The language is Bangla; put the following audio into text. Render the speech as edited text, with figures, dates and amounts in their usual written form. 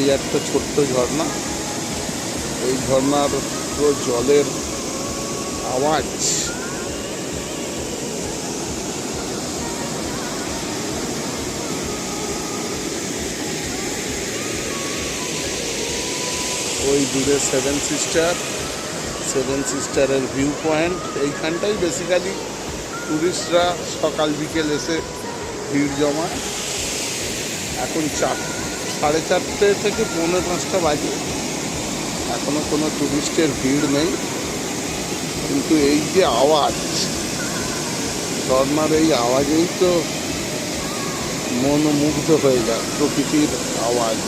এই একটা ছোট্ট ঝর্ণা। এই ঝর্ণার পুরো জলের আওয়াজ ওই দূরে সেভেন সিস্টারের ভিউ পয়েন্ট। এইখানটাই বেসিক্যালি টুরিস্টরা সকাল বিকেল এসে ভিড় জমায়। এখন 4:30 থেকে 4:45 বাজে, এখনও কোনো টুরিস্টের ভিড় নেই। কিন্তু এই যে আওয়াজ, ঝর্ণার এই আওয়াজেই তো মন মুগ্ধ হয়ে যায়, প্রকৃতির আওয়াজ।